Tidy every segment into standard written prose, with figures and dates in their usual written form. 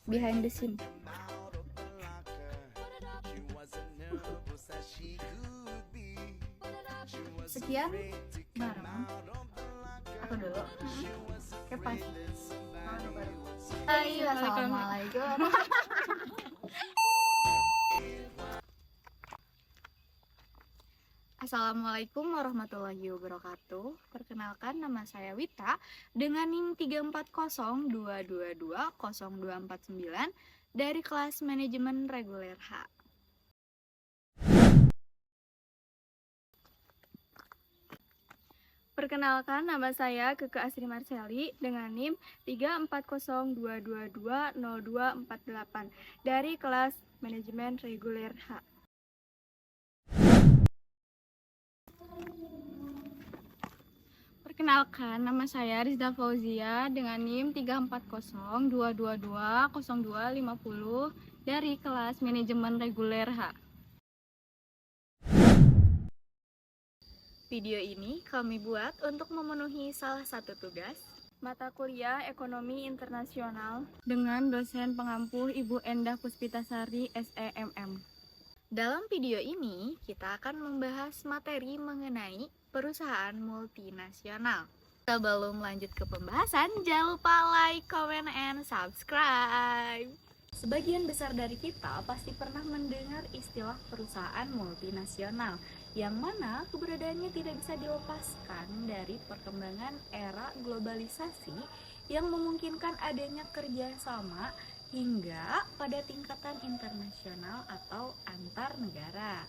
behind the scene. Sekian bareng. Aku dulu. Kepas. Ayo, assalamualaikum. Assalamualaikum warahmatullahi wabarakatuh. Perkenalkan, nama saya Wita dengan NIM 34022202499 dari kelas manajemen reguler H. Perkenalkan, nama saya Keke Asri Marseli dengan NIM 34022202448 dari kelas manajemen reguler H. Perkenalkan, nama saya Rizda Fauzia dengan NIM 34022200250 dari kelas manajemen reguler H. Video ini kami buat untuk memenuhi salah satu tugas mata kuliah Ekonomi Internasional dengan dosen pengampu Ibu Endah Puspitasari SEMM. Dalam video ini, kita akan membahas materi mengenai perusahaan multinasional. Sebelum lanjut ke pembahasan, jangan lupa like, comment, and subscribe. Sebagian besar dari kita pasti pernah mendengar istilah perusahaan multinasional, yang mana keberadaannya tidak bisa dilepaskan dari perkembangan era globalisasi yang memungkinkan adanya kerjasama hingga pada tingkatan internasional atau antar negara.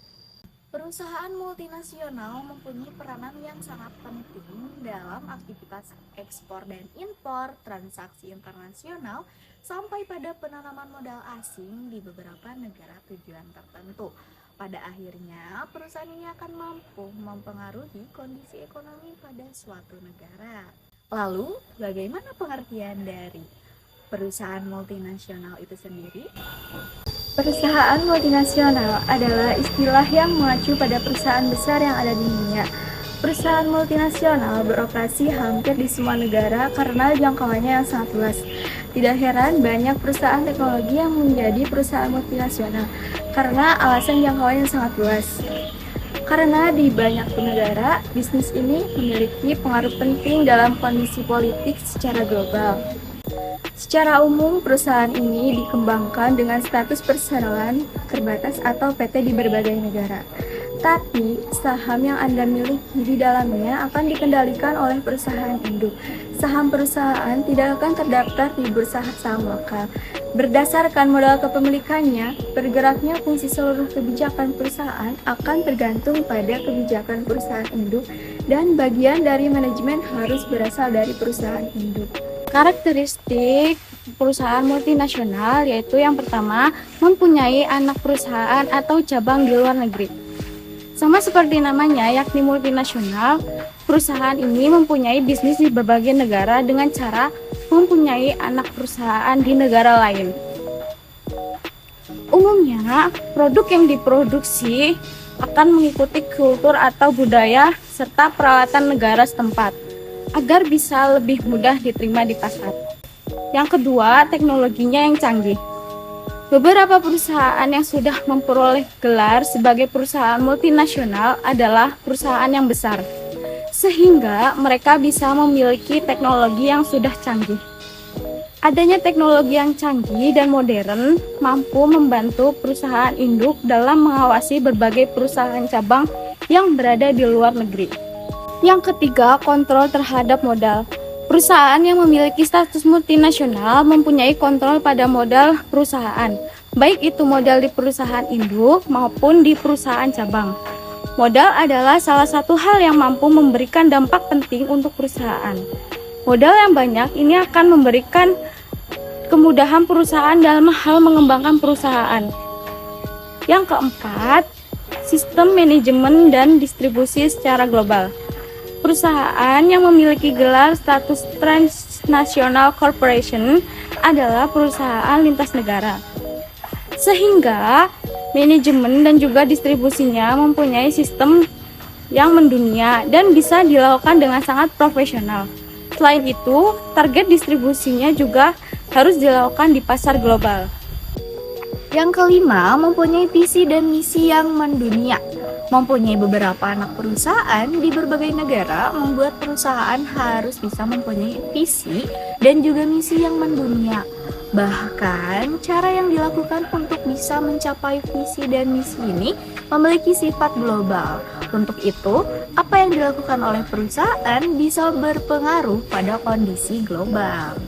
Perusahaan multinasional mempunyai peranan yang sangat penting dalam aktivitas ekspor dan impor, transaksi internasional, sampai pada penanaman modal asing di beberapa negara tujuan tertentu. Pada akhirnya, perusahaan ini akan mampu mempengaruhi kondisi ekonomi pada suatu negara. Lalu, bagaimana pengertian dari perusahaan multinasional itu sendiri? Perusahaan multinasional adalah istilah yang mengacu pada perusahaan besar yang ada di dunia. Perusahaan multinasional beroperasi hampir di semua negara karena jangkauannya yang sangat luas. Tidak heran banyak perusahaan teknologi yang menjadi perusahaan multinasional karena alasan jangkauannya yang sangat luas. Karena di banyak negara, bisnis ini memiliki pengaruh penting dalam kondisi politik secara global. Secara umum, perusahaan ini dikembangkan dengan status perseroan terbatas atau PT di berbagai negara. Tapi, saham yang Anda miliki di dalamnya akan dikendalikan oleh perusahaan induk. Saham perusahaan tidak akan terdaftar di bursa saham lokal. Berdasarkan modal kepemilikannya, bergeraknya fungsi seluruh kebijakan perusahaan akan tergantung pada kebijakan perusahaan induk dan bagian dari manajemen harus berasal dari perusahaan induk. Karakteristik perusahaan multinasional yaitu yang pertama, mempunyai anak perusahaan atau cabang di luar negeri. Sama seperti namanya, yakni multinasional, perusahaan ini mempunyai bisnis di berbagai negara dengan cara mempunyai anak perusahaan di negara lain. Umumnya, produk yang diproduksi akan mengikuti kultur atau budaya serta peralatan negara setempat agar bisa lebih mudah diterima di pasar. Yang kedua, teknologinya yang canggih. Beberapa perusahaan yang sudah memperoleh gelar sebagai perusahaan multinasional adalah perusahaan yang besar, sehingga mereka bisa memiliki teknologi yang sudah canggih. Adanya teknologi yang canggih dan modern mampu membantu perusahaan induk dalam mengawasi berbagai perusahaan cabang yang berada di luar negeri. Yang ketiga, kontrol terhadap modal. Perusahaan yang memiliki status multinasional mempunyai kontrol pada modal perusahaan, baik itu modal di perusahaan induk maupun di perusahaan cabang. Modal adalah salah satu hal yang mampu memberikan dampak penting untuk perusahaan. Modal yang banyak ini akan memberikan kemudahan perusahaan dalam hal mengembangkan perusahaan. Yang keempat, sistem manajemen dan distribusi secara global. Perusahaan yang memiliki gelar status transnational corporation adalah perusahaan lintas negara, sehingga manajemen dan juga distribusinya mempunyai sistem yang mendunia dan bisa dilakukan dengan sangat profesional. Selain itu, target distribusinya juga harus dilakukan di pasar global. Yang kelima, mempunyai visi dan misi yang mendunia. Mempunyai beberapa anak perusahaan di berbagai negara membuat perusahaan harus bisa mempunyai visi dan juga misi yang mendunia. Bahkan, cara yang dilakukan untuk bisa mencapai visi dan misi ini memiliki sifat global. Untuk itu, apa yang dilakukan oleh perusahaan bisa berpengaruh pada kondisi global.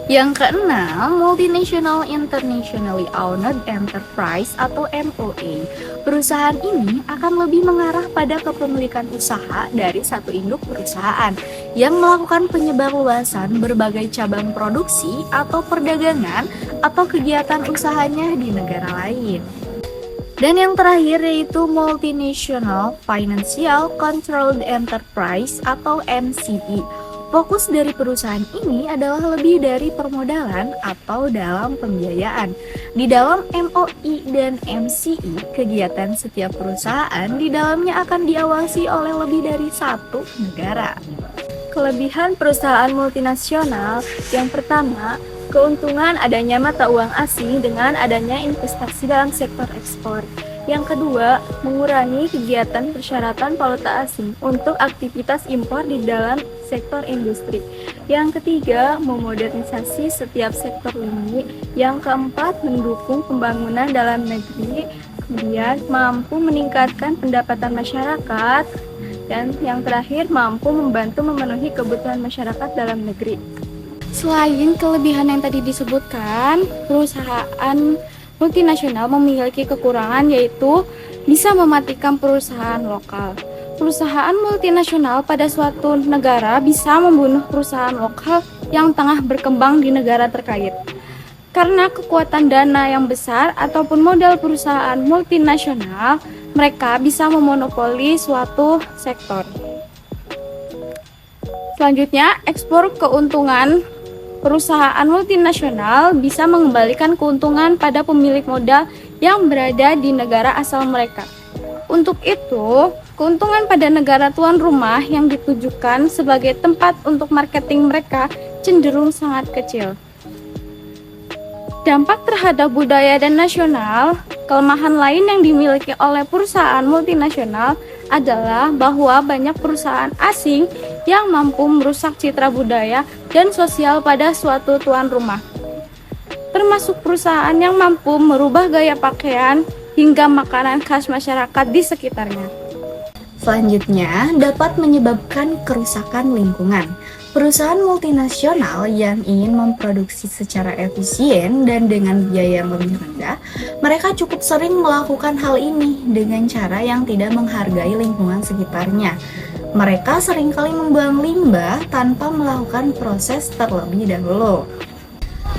Yang keenam, Multinational Internationally Owned Enterprise atau MOE. Perusahaan ini akan lebih mengarah pada kepemilikan usaha dari satu induk perusahaan yang melakukan penyebarluasan berbagai cabang produksi atau perdagangan atau kegiatan usahanya di negara lain. Dan yang terakhir yaitu Multinational Financial Controlled Enterprise atau MCE. Fokus dari perusahaan ini adalah lebih dari permodalan atau dalam pembiayaan. Di dalam MOI dan MCI, kegiatan setiap perusahaan di dalamnya akan diawasi oleh lebih dari satu negara. Kelebihan perusahaan multinasional yang pertama, keuntungan adanya mata uang asing dengan adanya investasi dalam sektor ekspor. Yang kedua, mengurangi kegiatan persyaratan valuta asing untuk aktivitas impor di dalam sektor industri. Yang ketiga, memodernisasi setiap sektor ini. Yang keempat, mendukung pembangunan dalam negeri. Kemudian, mampu meningkatkan pendapatan masyarakat. Dan yang terakhir, mampu membantu memenuhi kebutuhan masyarakat dalam negeri. Selain kelebihan yang tadi disebutkan, perusahaan multinasional memiliki kekurangan yaitu bisa mematikan perusahaan lokal. Perusahaan multinasional pada suatu negara bisa membunuh perusahaan lokal yang tengah berkembang di negara terkait. Karena kekuatan dana yang besar ataupun modal perusahaan multinasional, mereka bisa memonopoli suatu sektor. Selanjutnya, ekspor keuntungan. Perusahaan multinasional bisa mengembalikan keuntungan pada pemilik modal yang berada di negara asal mereka. Untuk itu, keuntungan pada negara tuan rumah yang ditujukan sebagai tempat untuk marketing mereka cenderung sangat kecil. Dampak terhadap budaya dan nasional, kelemahan lain yang dimiliki oleh perusahaan multinasional adalah bahwa banyak perusahaan asing yang mampu merusak citra budaya dan sosial pada suatu tuan rumah, termasuk perusahaan yang mampu merubah gaya pakaian hingga makanan khas masyarakat di sekitarnya. Selanjutnya, dapat menyebabkan kerusakan lingkungan. Perusahaan multinasional yang ingin memproduksi secara efisien dan dengan biaya yang lebih rendah, mereka cukup sering melakukan hal ini dengan cara yang tidak menghargai lingkungan sekitarnya. Mereka seringkali membuang limbah tanpa melakukan proses terlebih dahulu.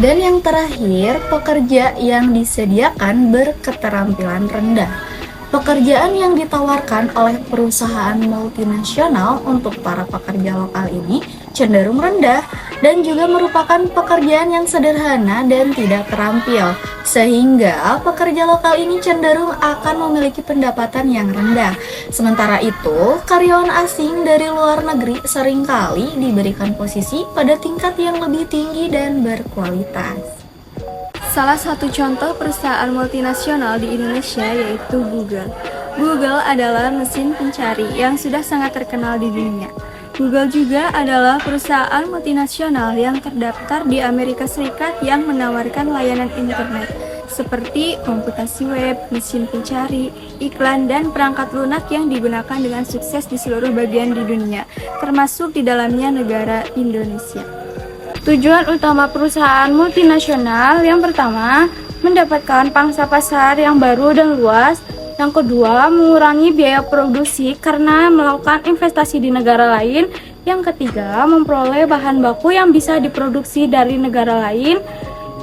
Dan yang terakhir, pekerja yang disediakan berketerampilan rendah. Pekerjaan yang ditawarkan oleh perusahaan multinasional untuk para pekerja lokal ini cenderung rendah dan juga merupakan pekerjaan yang sederhana dan tidak terampil, sehingga pekerja lokal ini cenderung akan memiliki pendapatan yang rendah. Sementara itu, karyawan asing dari luar negeri seringkali diberikan posisi pada tingkat yang lebih tinggi dan berkualitas. Salah satu contoh perusahaan multinasional di Indonesia yaitu Google. Google adalah mesin pencari yang sudah sangat terkenal di dunia. Google juga adalah perusahaan multinasional yang terdaftar di Amerika Serikat yang menawarkan layanan internet seperti komputasi web, mesin pencari, iklan, dan perangkat lunak yang digunakan dengan sukses di seluruh bagian di dunia, termasuk di dalamnya negara Indonesia. Tujuan utama perusahaan multinasional yang pertama, mendapatkan pangsa pasar yang baru dan luas. Yang kedua, mengurangi biaya produksi karena melakukan investasi di negara lain. Yang ketiga, memperoleh bahan baku yang bisa diproduksi dari negara lain.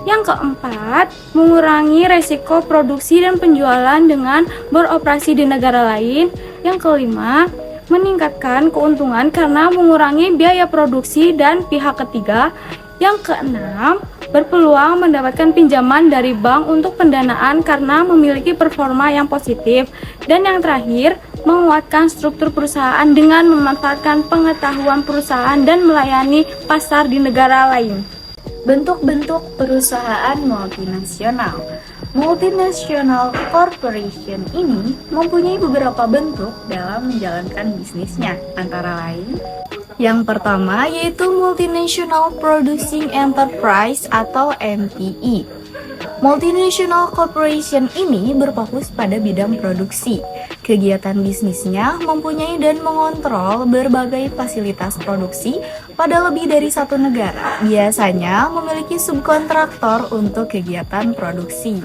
Yang keempat, mengurangi resiko produksi dan penjualan dengan beroperasi di negara lain. Yang kelima, meningkatkan keuntungan karena mengurangi biaya produksi dan pihak ketiga. Yang keenam, berpeluang mendapatkan pinjaman dari bank untuk pendanaan karena memiliki performa yang positif. Dan yang terakhir, menguatkan struktur perusahaan dengan memanfaatkan pengetahuan perusahaan dan melayani pasar di negara lain. Bentuk-bentuk perusahaan multinasional. Multinational corporation ini mempunyai beberapa bentuk dalam menjalankan bisnisnya, antara lain yang pertama yaitu Multinational Producing Enterprise atau MPE. Multinational Corporation ini berfokus pada bidang produksi. Kegiatan bisnisnya mempunyai dan mengontrol berbagai fasilitas produksi pada lebih dari satu negara. Biasanya memiliki subkontraktor untuk kegiatan produksi.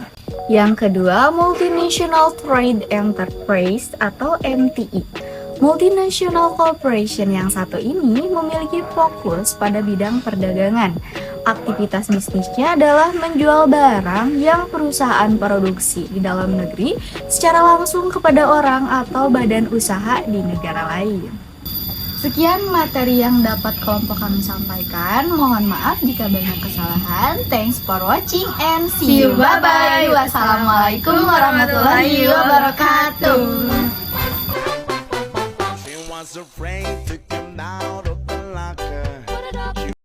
Yang kedua, Multinational Trade Enterprise atau MTE. Multinational Corporation yang satu ini memiliki fokus pada bidang perdagangan. Aktivitas bisnisnya adalah menjual barang yang perusahaan produksi di dalam negeri secara langsung kepada orang atau badan usaha di negara lain. Sekian materi yang dapat kelompok kami sampaikan. Mohon maaf jika banyak kesalahan. Thanks for watching and see you. Bye-bye. Wassalamualaikum warahmatullahi wabarakatuh. Was afraid to come down